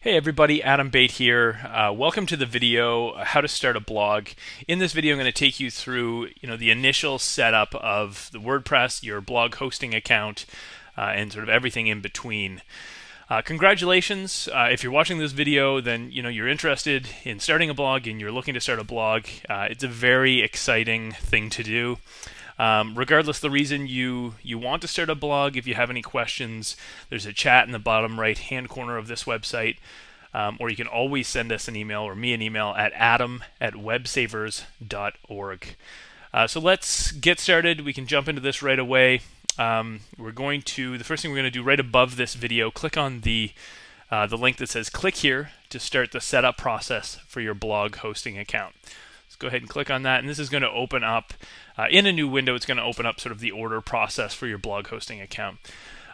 Hey everybody, Adam Bate here. Welcome to the video, how to start a blog. In this video, I'm going to take you through, the initial setup of the WordPress, your blog hosting account, and sort of everything in between. Congratulations. If you're watching this video, then you're interested in starting a blog and you're looking to start a blog. It's a very exciting thing to do. Regardless the reason you want to start a blog, if you have any questions, there's a chat in the bottom right hand corner of this website, or you can always send us an email or me an email at adam@websavers.org. So let's get started. We can jump into this right away. The first thing we're going to do right above this video, click on the link that says click here to start the setup process for your blog hosting account. Go ahead and click on that, and this is going to open up in a new window. It's going to open up sort of the order process for your blog hosting account.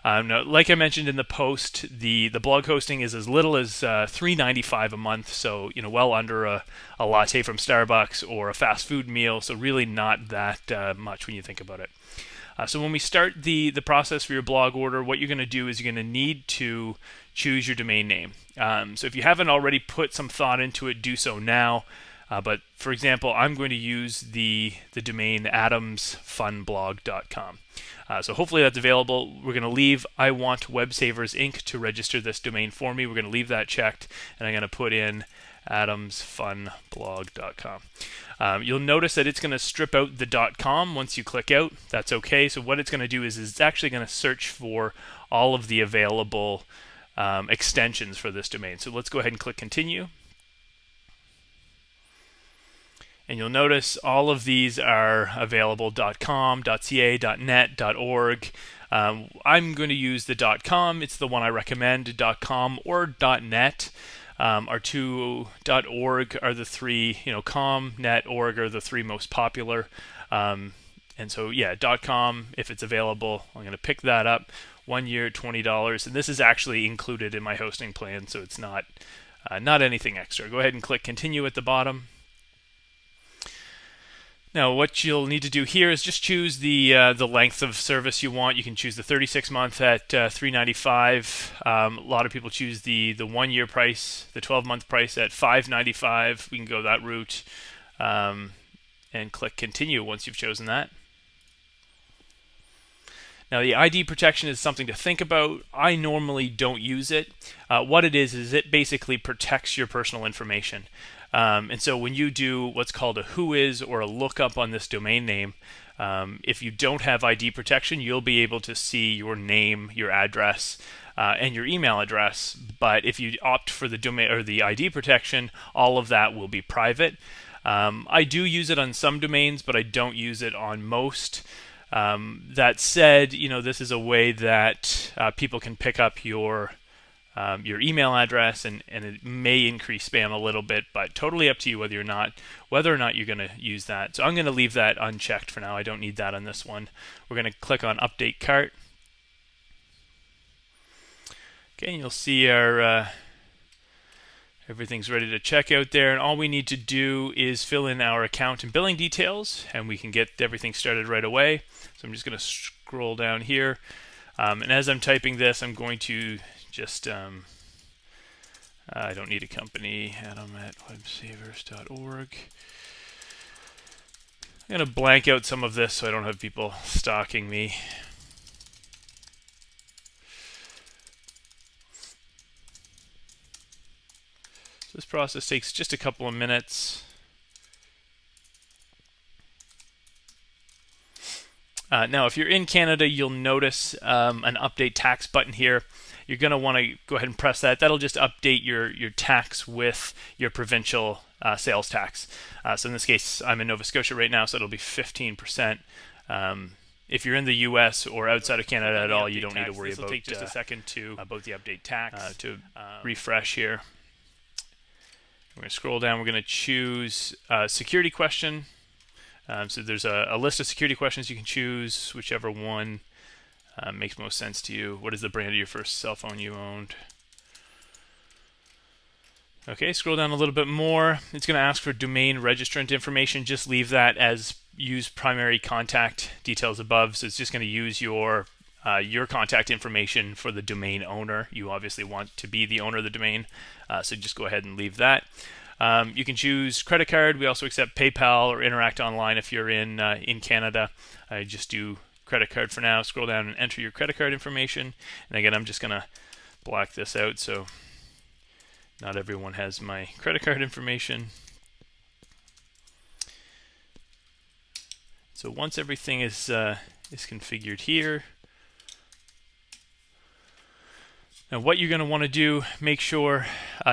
Now, like I mentioned in the post, the blog hosting is as little as $3.95 a month, so well under a latte from Starbucks or a fast food meal. So really not that much when you think about it. So when we start the process for your blog order, what you're going to do is you're going to need to choose your domain name. So if you haven't already put some thought into it, do so now. But for example, I'm going to use the domain adamsfunblog.com. So hopefully that's available. We're going to leave I want Websavers Inc. to register this domain for me. We're going to leave that checked, and I'm going to put in adamsfunblog.com. You'll notice that it's going to strip out the .com once you click out. That's okay. So what it's going to do is it's actually going to search for all of the available extensions for this domain. So let's go ahead and click continue. And you'll notice all of these are available: .com, .ca, .net, .org. I'm going to use the .com. It's the one I recommend. .com or .net are two. .org are the three. Com, net, org are the three most popular. And so yeah, .com, if it's available, I'm going to pick that up. 1 year, $20, and this is actually included in my hosting plan, so it's not anything extra. Go ahead and click continue at the bottom. Now, what you'll need to do here is just choose the length of service you want. You can choose the 36-month at $3.95. A lot of people choose the 1 year price, the 12-month price at $5.95. We can go that route and click continue once you've chosen that. Now, the ID protection is something to think about. I normally don't use it. What it is it basically protects your personal information. And so when you do what's called a whois or a lookup on this domain name, if you don't have ID protection, you'll be able to see your name, your address, and your email address. But if you opt for the domain or the ID protection, all of that will be private. I do use it on some domains, but I don't use it on most. That said, this is a way that people can pick up your email address, and it may increase spam a little bit, but totally up to you whether or not you're going to use that. So I'm going to leave that unchecked for now. I don't need that on this one. We're going to click on Update Cart. Okay, and you'll see our everything's ready to check out there, and all we need to do is fill in our account and billing details, and we can get everything started right away. So I'm just going to scroll down here, and as I'm typing this, I'm going to just I don't need a company. Adam@websavers.org. I'm going to blank out some of this so I don't have people stalking me. So this process takes just a couple of minutes. Now, if you're in Canada, you'll notice an update tax button here. You're going to want to go ahead and press that. That'll just update your tax with your provincial sales tax. So in this case, I'm in Nova Scotia right now, so it'll be 15%. If you're in the U.S. or outside of Canada at all, you don't need to worry about. It'll take just a second about the update tax to refresh here. We're going to scroll down. We're going to choose security question. So there's a list of security questions you can choose, whichever one makes most sense to you. What is the brand of your first cell phone you owned? Okay, scroll down a little bit more. It's going to ask for domain registrant information. Just leave that as use primary contact details above. So it's just going to use your your contact information for the domain owner. You obviously want to be the owner of the domain, so just go ahead and leave that. You can choose credit card. We also accept PayPal or Interact Online if you're in Canada. Just do credit card for now. Scroll down and enter your credit card information. And again, I'm just going to black this out so not everyone has my credit card information. So once everything is configured here, now what you're going to want to do, make sure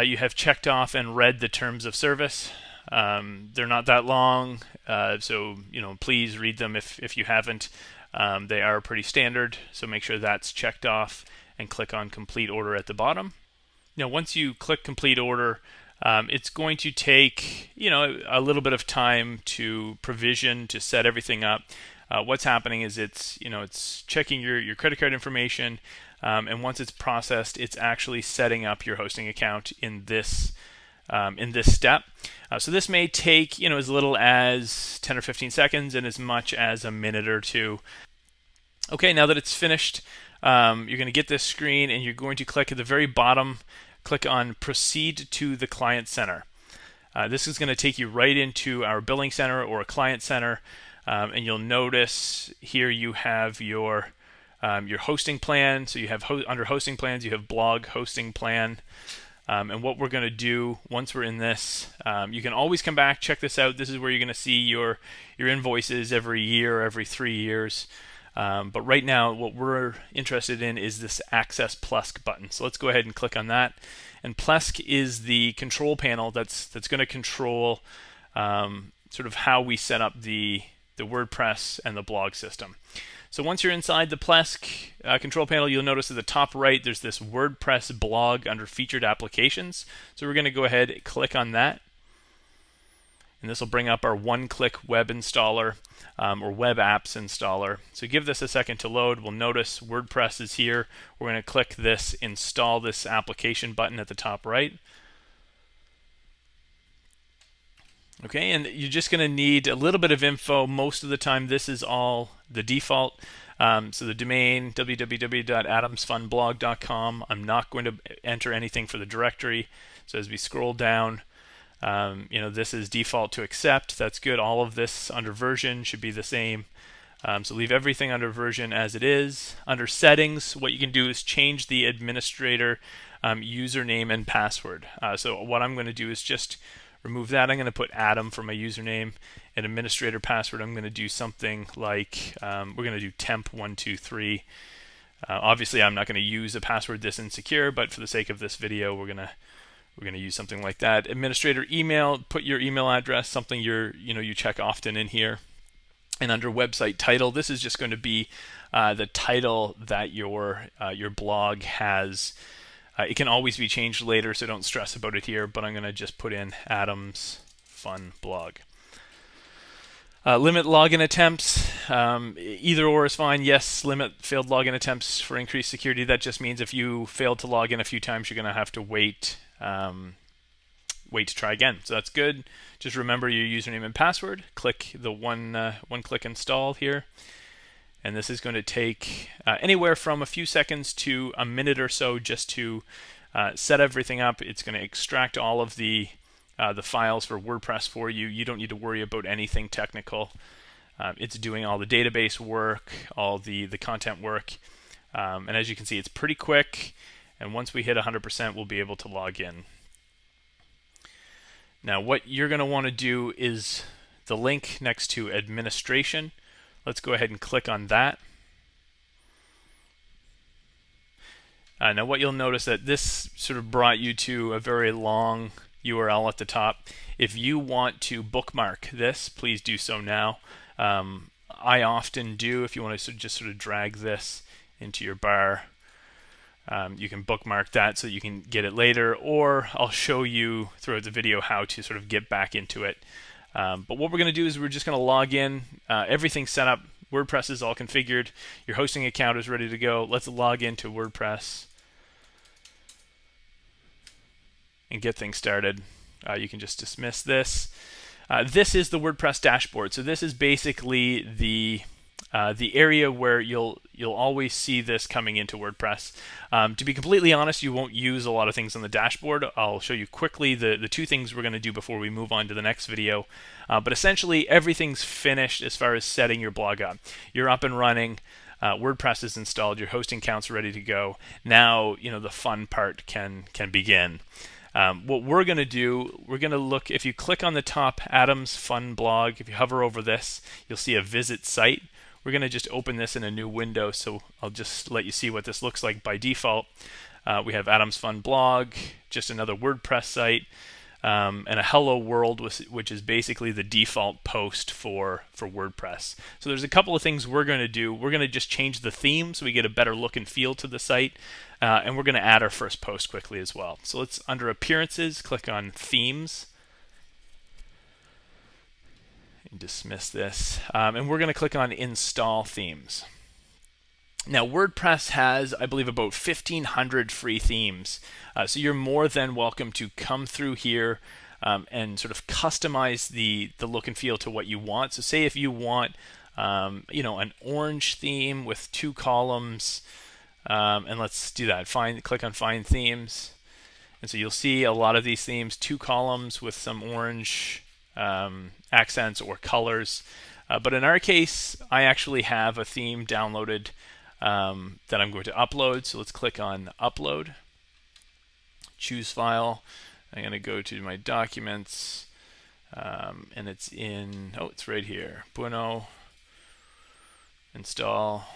you have checked off and read the terms of service. They're not that long, so please read them if you haven't. They are pretty standard, so make sure that's checked off and click on complete order at the bottom. Now once you click complete order, it's going to take a little bit of time to provision, to set everything up. What's happening is it's checking your credit card information, and once it's processed, it's actually setting up your hosting account in this step. So this may take as little as 10 or 15 seconds and as much as a minute or two. Okay, now that it's finished, you're going to get this screen and you're going to click at the very bottom, click on Proceed to the Client Center. This is going to take you right into our Billing Center or a Client Center, and you'll notice here you have your hosting plan. So you have under hosting plans, you have blog hosting plan. And what we're going to do once we're in this, you can always come back, check this out. This is where you're going to see your invoices every year, every 3 years. But right now, what we're interested in is this Access Plesk button. So let's go ahead and click on that. And Plesk is the control panel that's going to control sort of how we set up the WordPress and the blog system. So once you're inside the Plesk control panel, you'll notice at the top right there's this WordPress blog under Featured Applications. So we're going to go ahead and click on that. And this will bring up our one-click web installer or web apps installer. So give this a second to load. We'll notice WordPress is here. We're going to click this Install This Application button at the top right. Okay, and you're just going to need a little bit of info. Most of the time, this is all the default. So the domain, www.adamsfunblog.com. I'm not going to enter anything for the directory. So as we scroll down, this is default to accept. That's good. All of this under version should be the same. So leave everything under version as it is. Under settings, what you can do is change the administrator username and password. So what I'm going to do is just remove that. I'm going to put Adam for my username, and administrator password I'm going to do something like we're going to do temp123. Obviously I'm not going to use a password this insecure, but for the sake of this video we're going to use something like that. Administrator email, put your email address, something you check often in here. And under website title, this is just going to be the title that your blog has. It can always be changed later, so don't stress about it here, but I'm going to just put in Adam's Fun Blog. Limit login attempts. Either or is fine. Yes, limit failed login attempts for increased security. That just means if you failed to log in a few times, you're going to have to wait to try again. So that's good. Just remember your username and password. Click the one-click install here. And this is going to take anywhere from a few seconds to a minute or so just to set everything up. It's going to extract all of the files for WordPress for you. You don't need to worry about anything technical. It's doing all the database work, all the content work. And as you can see, it's pretty quick. And once we hit 100%, we'll be able to log in. Now, what you're going to want to do is the link next to administration. Let's go ahead and click on that. Now what you'll notice that this sort of brought you to a very long URL at the top. If you want to bookmark this, please do so now. I often do. If you want to just sort of drag this into your bar, you can bookmark that so you can get it later, or I'll show you throughout the video how to sort of get back into it. But what we're going to do is we're just going to log in. Everything's set up. WordPress is all configured. Your hosting account is ready to go. Let's log into WordPress and get things started. You can just dismiss this. This is the WordPress dashboard. So this is basically the the area where you'll always see this coming into WordPress. To be completely honest, you won't use a lot of things on the dashboard. I'll show you quickly the two things we're going to do before we move on to the next video. But essentially, everything's finished as far as setting your blog up. You're up and running. WordPress is installed. Your hosting account's ready to go. Now, the fun part can begin. What we're going to do, we're going to look, if you click on the top Adam's Fun Blog, if you hover over this, you'll see a visit site. We're going to just open this in a new window, so I'll just let you see what this looks like by default. We have Adam's Fun Blog, just another WordPress site, and a Hello World, which is basically the default post for WordPress. So there's a couple of things we're going to do. We're going to just change the theme so we get a better look and feel to the site, and we're going to add our first post quickly as well. So let's, under Appearances, click on Themes. Dismiss this, and we're going to click on Install Themes. Now, WordPress has, I believe, about 1,500 free themes, so you're more than welcome to come through here and sort of customize the look and feel to what you want. So say if you want an orange theme with 2 columns, and let's do that. Click on Find Themes, and so you'll see a lot of these themes, 2 columns with some orange accents or colors. But in our case, I actually have a theme downloaded that I'm going to upload. So let's click on Upload, choose File. I'm going to go to my Documents, and it's it's right here. Bueno, install.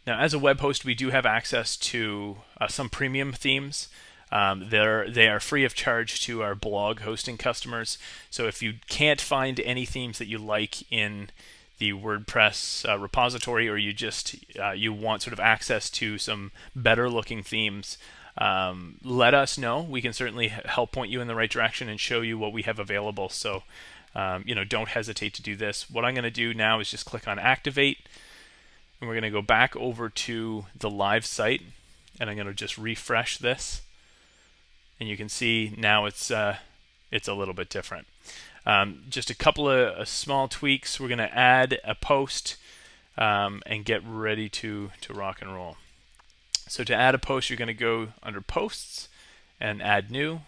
Now, as a web host, we do have access to some premium themes. They are free of charge to our blog hosting customers. So if you can't find any themes that you like in the WordPress repository, or you want sort of access to some better looking themes, let us know. We can certainly help point you in the right direction and show you what we have available. So don't hesitate to do this. What I'm going to do now is just click on Activate, and we're going to go back over to the live site, and I'm going to just refresh this. And you can see now it's a little bit different. Just a couple of small tweaks. We're going to add a post and get ready to rock and roll. So to add a post, you're going to go under Posts and Add New.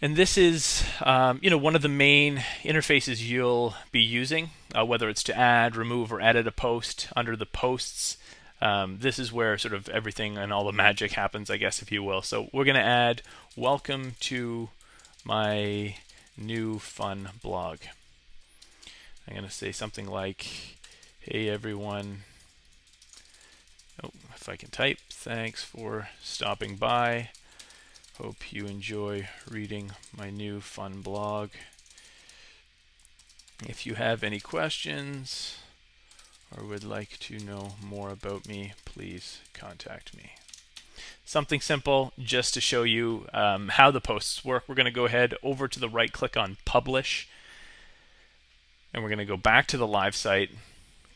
And this is one of the main interfaces you'll be using, whether it's to add, remove, or edit a post. Under the Posts, this is where sort of everything and all the magic happens, I guess, if you will. So we're going to add, welcome to my new fun blog. I'm going to say something like, hey everyone, if I can type, thanks for stopping by. Hope you enjoy reading my new fun blog. If you have any questions or would like to know more about me, please contact me. Something simple just to show you how the posts work. We're going to go ahead over to the right, click on Publish, and we're going to go back to the live site,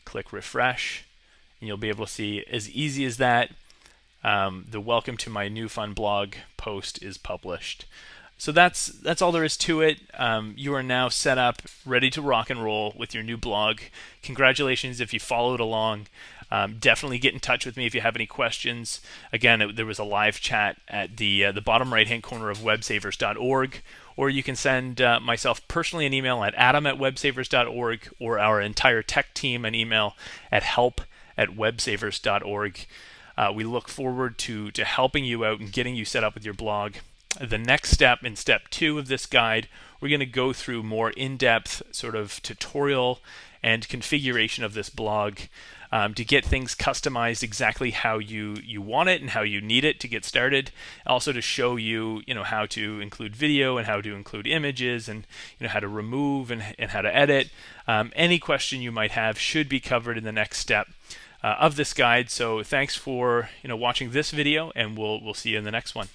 click Refresh, and you'll be able to see, as easy as that, the welcome to my new fun blog post is published. So that's all there is to it. You are now set up, ready to rock and roll with your new blog. Congratulations if you followed along. Definitely get in touch with me if you have any questions. Again, there was a live chat at the bottom right-hand corner of websavers.org, or you can send myself personally an email at adam@websavers.org, or our entire tech team an email at help@websavers.org. We look forward to helping you out and getting you set up with your blog. The next step, in step 2 of this guide, we're going to go through more in-depth sort of tutorial and configuration of this blog to get things customized exactly how you want it and how you need it to get started. Also to show you, how to include video and how to include images, and how to remove and how to edit. Any question you might have should be covered in the next step of this guide. So thanks for watching this video, and we'll see you in the next one.